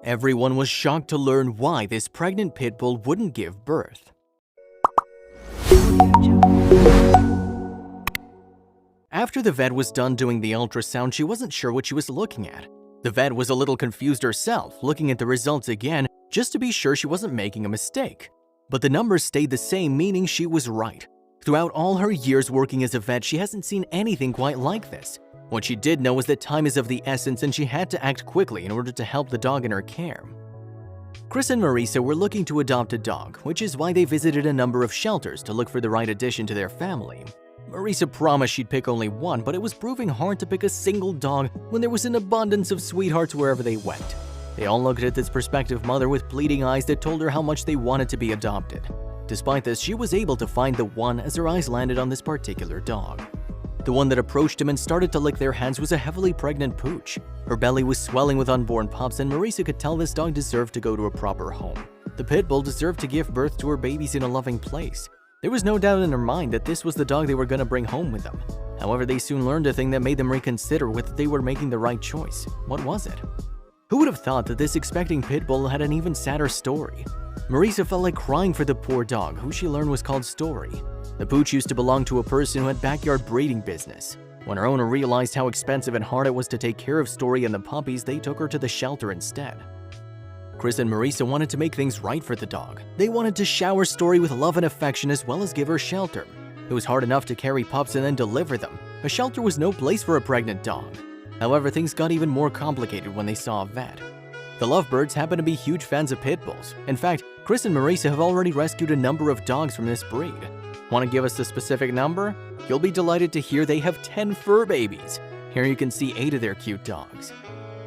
Everyone was shocked to learn why this pregnant pit bull wouldn't give birth. After the vet was done doing the ultrasound, she wasn't sure what she was looking at. The vet was a little confused herself, looking at the results again just to be sure she wasn't making a mistake. But the numbers stayed the same, meaning she was right. Throughout all her years working as a vet, she hasn't seen anything quite like this. What she did know was that time is of the essence and she had to act quickly in order to help the dog in her care. Chris and Marisa were looking to adopt a dog, which is why they visited a number of shelters to look for the right addition to their family. Marisa promised she'd pick only one, but it was proving hard to pick a single dog when there was an abundance of sweethearts wherever they went. They all looked at this prospective mother with pleading eyes that told her how much they wanted to be adopted. Despite this, she was able to find the one as her eyes landed on this particular dog. The one that approached him and started to lick their hands was a heavily pregnant pooch. Her belly was swelling with unborn pups, and Marisa could tell this dog deserved to go to a proper home. The pit bull deserved to give birth to her babies in a loving place. There was no doubt in her mind that this was the dog they were going to bring home with them. However, they soon learned a thing that made them reconsider whether they were making the right choice. What was it? Who would have thought that this expecting pit bull had an even sadder story? Marisa felt like crying for the poor dog, who she learned was called Story. The pooch used to belong to a person who had backyard breeding business. When her owner realized how expensive and hard it was to take care of Story and the puppies, they took her to the shelter instead. Chris and Marisa wanted to make things right for the dog. They wanted to shower Story with love and affection as well as give her shelter. It was hard enough to carry pups and then deliver them. A shelter was no place for a pregnant dog. However, things got even more complicated when they saw a vet. The Lovebirds happen to be huge fans of pit bulls. In fact, Chris and Marisa have already rescued a number of dogs from this breed. Want to give us a specific number? You'll be delighted to hear they have 10 fur babies. Here you can see 8 of their cute dogs.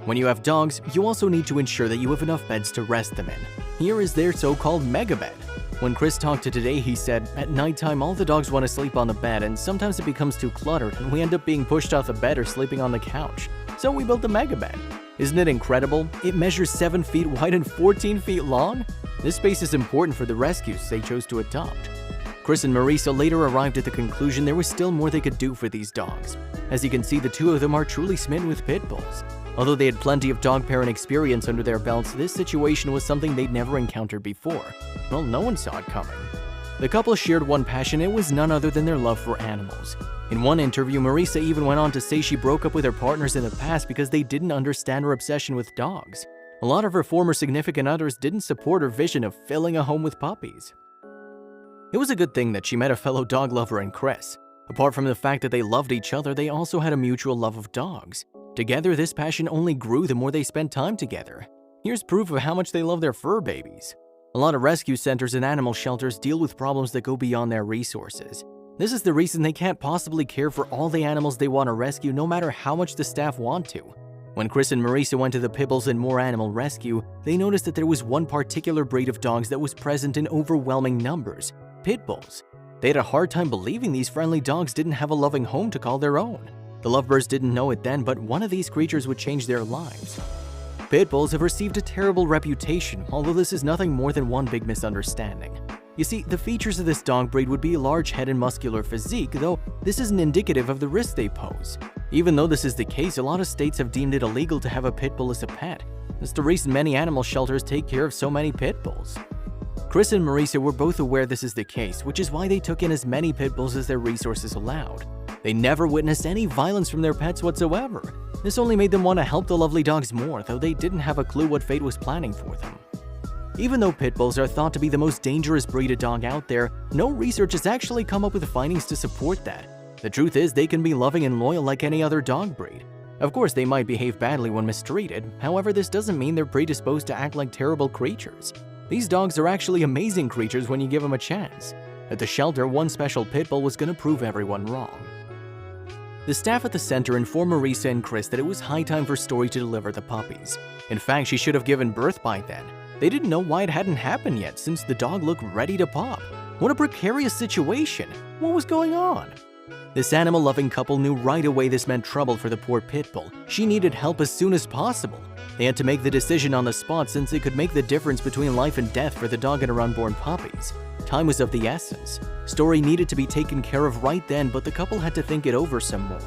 When you have dogs, you also need to ensure that you have enough beds to rest them in. Here is their so-called mega bed. When Chris talked to Today, he said, "At nighttime, all the dogs want to sleep on the bed, and sometimes it becomes too cluttered, and we end up being pushed off the bed or sleeping on the couch. So we built the mega bed." Isn't it incredible? It measures 7 feet wide and 14 feet long. This space is important for the rescues they chose to adopt. Chris and Marisa later arrived at the conclusion there was still more they could do for these dogs. As you can see, the two of them are truly smitten with pit bulls. Although they had plenty of dog parent experience under their belts, this situation was something they'd never encountered before. Well, no one saw it coming. The couple shared one passion. It was none other than their love for animals. In one interview, Marisa even went on to say she broke up with her partners in the past because they didn't understand her obsession with dogs. A lot of her former significant others didn't support her vision of filling a home with puppies. It was a good thing that she met a fellow dog lover in Chris. Apart from the fact that they loved each other, they also had a mutual love of dogs. Together, this passion only grew the more they spent time together. Here's proof of how much they love their fur babies. A lot of rescue centers and animal shelters deal with problems that go beyond their resources. This is the reason they can't possibly care for all the animals they want to rescue, no matter how much the staff want to. When Chris and Marisa went to the Pibbles and More Animal Rescue, they noticed that there was one particular breed of dogs that was present in overwhelming numbers: pit bulls. They had a hard time believing these friendly dogs didn't have a loving home to call their own. The Lovebirds didn't know it then, but one of these creatures would change their lives. Pit bulls have received a terrible reputation, although this is nothing more than one big misunderstanding. You see, the features of this dog breed would be a large head and muscular physique, though this isn't indicative of the risk they pose. Even though this is the case, a lot of states have deemed it illegal to have a pit bull as a pet. That's the reason many animal shelters take care of so many pit bulls. Chris and Marisa were both aware this is the case, which is why they took in as many pit bulls as their resources allowed. They never witnessed any violence from their pets whatsoever. This only made them want to help the lovely dogs more, though they didn't have a clue what fate was planning for them. Even though pit bulls are thought to be the most dangerous breed of dog out there, no research has actually come up with findings to support that. The truth is, they can be loving and loyal like any other dog breed. Of course, they might behave badly when mistreated. However, this doesn't mean they're predisposed to act like terrible creatures. These dogs are actually amazing creatures when you give them a chance. At the shelter, one special pit bull was going to prove everyone wrong. The staff at the center informed Marisa and Chris that it was high time for Story to deliver the puppies. In fact, she should have given birth by then. They didn't know why it hadn't happened yet, since the dog looked ready to pop. What a precarious situation! What was going on? This animal-loving couple knew right away this meant trouble for the poor pit bull. She needed help as soon as possible. They had to make the decision on the spot since it could make the difference between life and death for the dog and her unborn puppies. Time was of the essence. Story needed to be taken care of right then, but the couple had to think it over some more.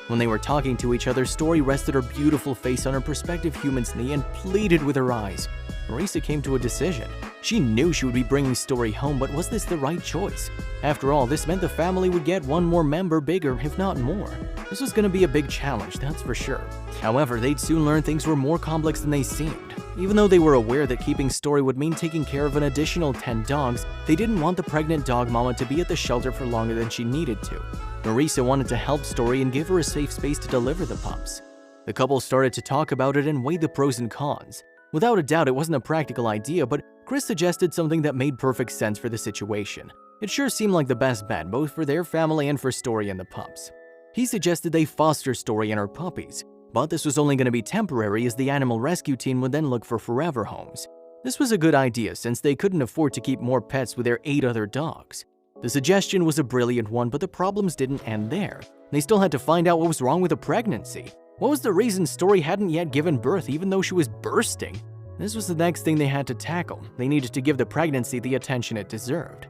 When they were talking to each other, Story rested her beautiful face on her prospective human's knee and pleaded with her eyes. Marisa came to a decision. She knew she would be bringing Story home, but was this the right choice? After all, this meant the family would get one more member bigger, if not more. This was going to be a big challenge, that's for sure. However, they'd soon learn things were more complex than they seemed. Even though they were aware that keeping Story would mean taking care of an additional 10 dogs, they didn't want the pregnant dog mama to be at the shelter for longer than she needed to. Marisa wanted to help Story and give her a safe space to deliver the pups. The couple started to talk about it and weighed the pros and cons. Without a doubt, it wasn't a practical idea, but Chris suggested something that made perfect sense for the situation. It sure seemed like the best bet, both for their family and for Story and the pups. He suggested they foster Story and her puppies, but this was only going to be temporary as the animal rescue team would then look for forever homes. This was a good idea since they couldn't afford to keep more pets with their 8 other dogs. The suggestion was a brilliant one, but the problems didn't end there. They still had to find out what was wrong with the pregnancy. What was the reason Story hadn't yet given birth even though she was bursting? This was the next thing they had to tackle. They needed to give the pregnancy the attention it deserved.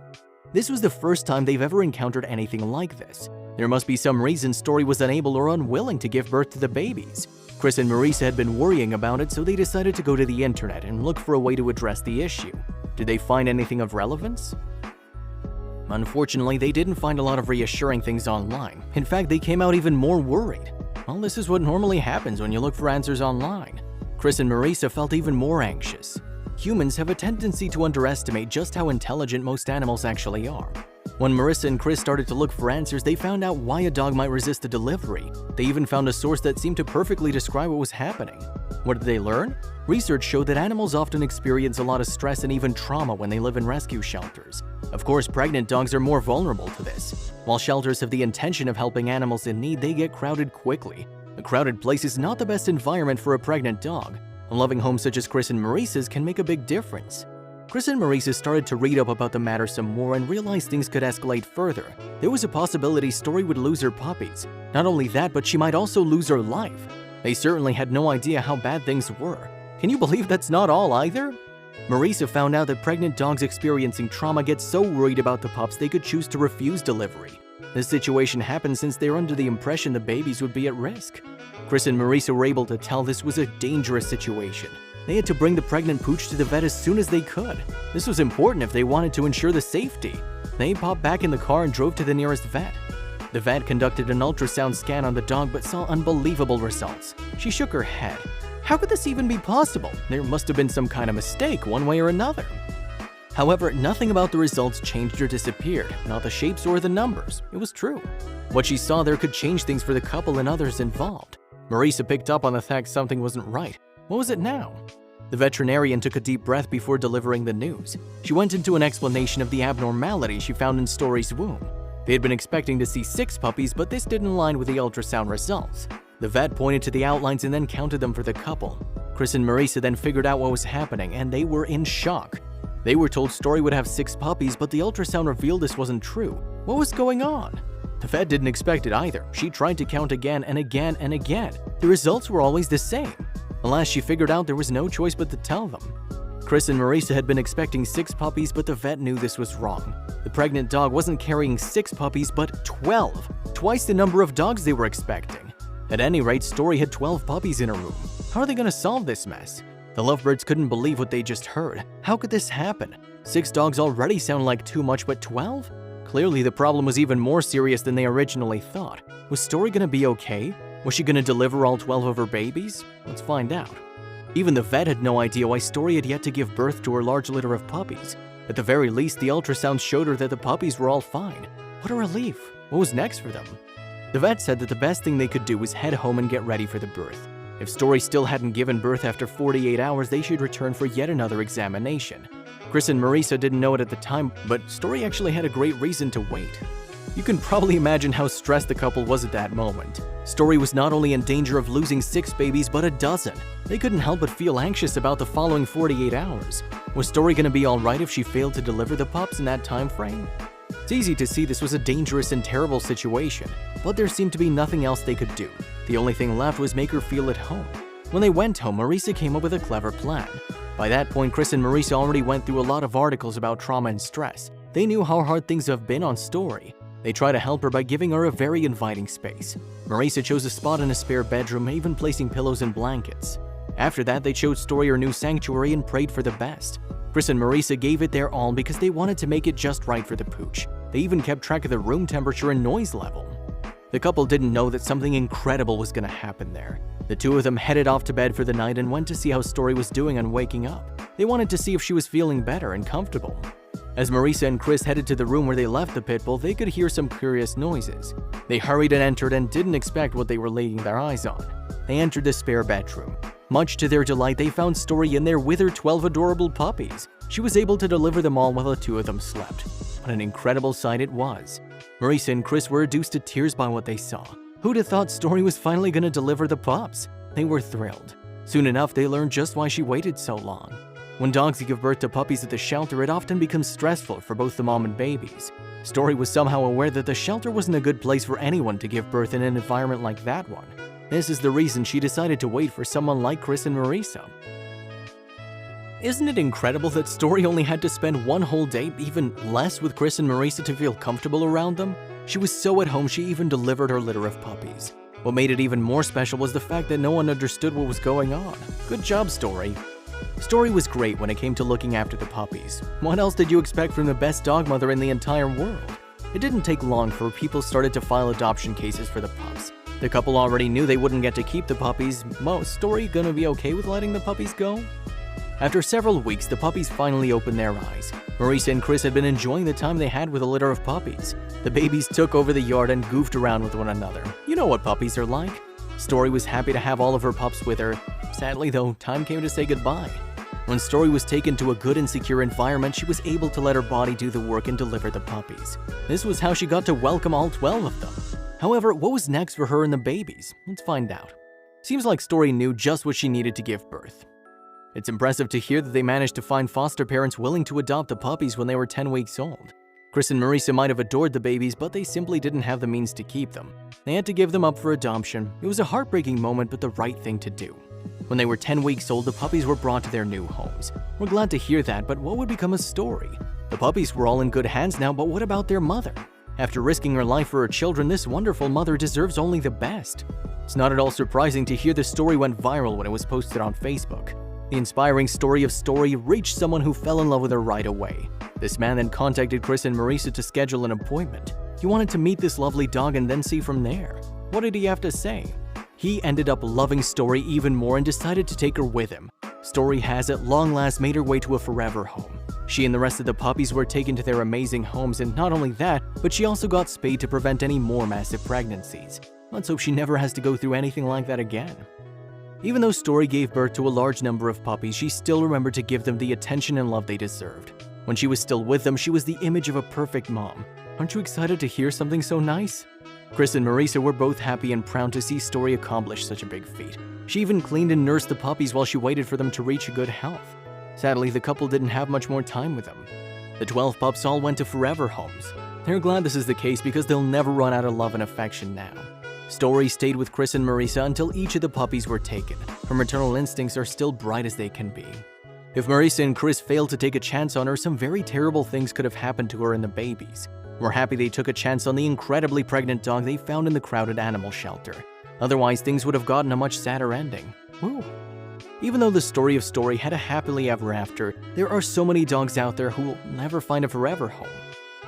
This was the first time they've ever encountered anything like this. There must be some reason Story was unable or unwilling to give birth to the babies. Chris and Marisa had been worrying about it, so they decided to go to the internet and look for a way to address the issue. Did they find anything of relevance? Unfortunately, they didn't find a lot of reassuring things online. In fact, they came out even more worried. Well, this is what normally happens when you look for answers online. Chris and Marisa felt even more anxious. Humans have a tendency to underestimate just how intelligent most animals actually are. When Marisa and Chris started to look for answers, they found out why a dog might resist a delivery. They even found a source that seemed to perfectly describe what was happening. What did they learn? Research showed that animals often experience a lot of stress and even trauma when they live in rescue shelters. Of course, pregnant dogs are more vulnerable to this. While shelters have the intention of helping animals in need, they get crowded quickly. A crowded place is not the best environment for a pregnant dog. A loving home such as Chris and Marisa's can make a big difference. Chris and Marisa started to read up about the matter some more and realized things could escalate further. There was a possibility Story would lose her puppies. Not only that, but she might also lose her life. They certainly had no idea how bad things were. Can you believe that's not all either? Marisa found out that pregnant dogs experiencing trauma get so worried about the pups they could choose to refuse delivery. This situation happened since they were under the impression the babies would be at risk. Chris and Marisa were able to tell this was a dangerous situation. They had to bring the pregnant pooch to the vet as soon as they could. This was important if they wanted to ensure the safety. They popped back in the car and drove to the nearest vet. The vet conducted an ultrasound scan on the dog but saw unbelievable results. She shook her head. How could this even be possible? There must have been some kind of mistake one way or another. However, nothing about the results changed or disappeared, not the shapes or the numbers. It was true. What she saw there could change things for the couple and others involved. Marisa picked up on the fact something wasn't right. What was it now? The veterinarian took a deep breath before delivering the news. She went into an explanation of the abnormality she found in Story's womb. They had been expecting to see 6 puppies, but this didn't align with the ultrasound results. The vet pointed to the outlines and then counted them for the couple. Chris and Marisa then figured out what was happening, and they were in shock. They were told Story would have 6 puppies, but the ultrasound revealed this wasn't true. What was going on? The vet didn't expect it either. She tried to count again and again and again. The results were always the same. Alas, she figured out there was no choice but to tell them. Chris and Marisa had been expecting 6 puppies, but the vet knew this was wrong. The pregnant dog wasn't carrying 6 puppies, but 12, twice the number of dogs they were expecting. At any rate, Story had 12 puppies in her room. How are they going to solve this mess? The lovebirds couldn't believe what they just heard. How could this happen? 6 dogs already sound like too much, but 12? Clearly, the problem was even more serious than they originally thought. Was Story going to be okay? Was she going to deliver all 12 of her babies? Let's find out. Even the vet had no idea why Story had yet to give birth to her large litter of puppies. At the very least, the ultrasound showed her that the puppies were all fine. What a relief. What was next for them? The vet said that the best thing they could do was head home and get ready for the birth. If Story still hadn't given birth after 48 hours, they should return for yet another examination. Chris and Marisa didn't know it at the time, but Story actually had a great reason to wait. You can probably imagine how stressed the couple was at that moment. Story was not only in danger of losing 6 babies, but a dozen. They couldn't help but feel anxious about the following 48 hours. Was Story going to be alright if she failed to deliver the pups in that time frame? It's easy to see this was a dangerous and terrible situation, but there seemed to be nothing else they could do. The only thing left was make her feel at home. When they went home, Marisa came up with a clever plan. By that point, Chris and Marisa already went through a lot of articles about trauma and stress. They knew how hard things have been on Story. They tried to help her by giving her a very inviting space. Marisa chose a spot in a spare bedroom, even placing pillows and blankets. After that, they showed Story her new sanctuary and prayed for the best. Chris and Marisa gave it their all because they wanted to make it just right for the pooch. They even kept track of the room temperature and noise level. The couple didn't know that something incredible was going to happen there. The two of them headed off to bed for the night and went to see how Story was doing on waking up. They wanted to see if she was feeling better and comfortable. As Marisa and Chris headed to the room where they left the pit bull, they could hear some curious noises. They hurried and entered and didn't expect what they were laying their eyes on. They entered the spare bedroom. Much to their delight, they found Story in there with her 12 adorable puppies. She was able to deliver them all while the two of them slept. What an incredible sight it was. Marisa and Chris were reduced to tears by what they saw. Who'd have thought Story was finally going to deliver the pups? They were thrilled. Soon enough, they learned just why she waited so long. When dogs give birth to puppies at the shelter, it often becomes stressful for both the mom and babies. Story was somehow aware that the shelter wasn't a good place for anyone to give birth in an environment like that one. This is the reason she decided to wait for someone like Chris and Marisa. Isn't it incredible that Story only had to spend one whole day, even less, with Chris and Marisa to feel comfortable around them? She was so at home she even delivered her litter of puppies. What made it even more special was the fact that no one understood what was going on. Good job, Story. Story was great when it came to looking after the puppies. What else did you expect from the best dog mother in the entire world? It didn't take long for people started to file adoption cases for the pups. The couple already knew they wouldn't get to keep the puppies. Story gonna be okay with letting the puppies go? After several weeks, the puppies finally opened their eyes. Marisa and Chris had been enjoying the time they had with a litter of puppies. The babies took over the yard and goofed around with one another. You know what puppies are like. Story was happy to have all of her pups with her. Sadly though, time came to say goodbye. When Story was taken to a good and secure environment, she was able to let her body do the work and deliver the puppies. This was how she got to welcome all 12 of them. However, what was next for her and the babies? Let's find out. Seems like Story knew just what she needed to give birth. It's impressive to hear that they managed to find foster parents willing to adopt the puppies when they were 10 weeks old. Chris and Marisa might have adored the babies, but they simply didn't have the means to keep them. They had to give them up for adoption. It was a heartbreaking moment, but the right thing to do. When they were 10 weeks old, the puppies were brought to their new homes. We're glad to hear that, but what would become of Story? The puppies were all in good hands now, but what about their mother? After risking her life for her children, this wonderful mother deserves only the best. It's not at all surprising to hear the story went viral when it was posted on Facebook. The inspiring story of Story reached someone who fell in love with her right away. This man then contacted Chris and Marisa to schedule an appointment. He wanted to meet this lovely dog and then see from there. What did he have to say? He ended up loving Story even more and decided to take her with him. Story has at long last made her way to a forever home. She and the rest of the puppies were taken to their amazing homes, and not only that, but she also got spayed to prevent any more massive pregnancies. Let's hope she never has to go through anything like that again. Even though Story gave birth to a large number of puppies, she still remembered to give them the attention and love they deserved. When she was still with them, she was the image of a perfect mom. Aren't you excited to hear something so nice? Chris and Marisa were both happy and proud to see Story accomplish such a big feat. She even cleaned and nursed the puppies while she waited for them to reach good health. Sadly, the couple didn't have much more time with them. The 12 pups all went to forever homes. They're glad this is the case because they'll never run out of love and affection now. Story stayed with Chris and Marisa until each of the puppies were taken. Her maternal instincts are still bright as they can be. If Marisa and Chris failed to take a chance on her, some very terrible things could have happened to her and the babies. We're happy they took a chance on the incredibly pregnant dog they found in the crowded animal shelter. Otherwise, things would have gotten a much sadder ending. Woo. Even though the story of Story had a happily ever after, there are so many dogs out there who will never find a forever home.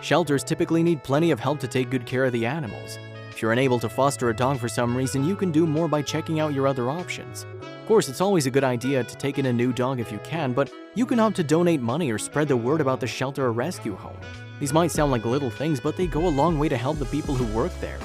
Shelters typically need plenty of help to take good care of the animals. If you're unable to foster a dog for some reason, you can do more by checking out your other options. Of course, it's always a good idea to take in a new dog if you can, but you can opt to donate money or spread the word about the shelter or rescue home. These might sound like little things, but they go a long way to help the people who work there.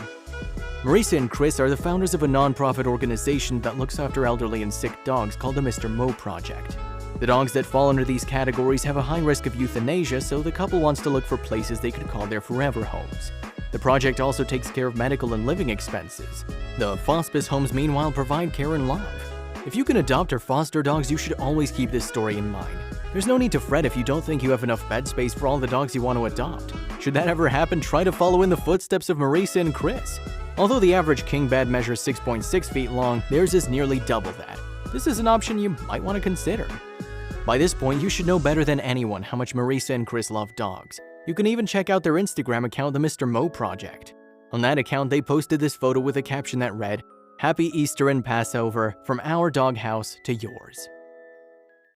Marisa and Chris are the founders of a non-profit organization that looks after elderly and sick dogs called the Mr. Mo Project. The dogs that fall under these categories have a high risk of euthanasia, so the couple wants to look for places they could call their forever homes. The project also takes care of medical and living expenses. The hospice homes, meanwhile, provide care and love. If you can adopt or foster dogs, you should always keep this story in mind. There's no need to fret if you don't think you have enough bed space for all the dogs you want to adopt. Should that ever happen, try to follow in the footsteps of Marisa and Chris. Although the average king bed measures 6.6 feet long, theirs is nearly double that. This is an option you might want to consider. By this point, you should know better than anyone how much Marisa and Chris love dogs. You can even check out their Instagram account, the Mr. Mo Project. On that account, they posted this photo with a caption that read, "Happy Easter and Passover, from our doghouse to yours."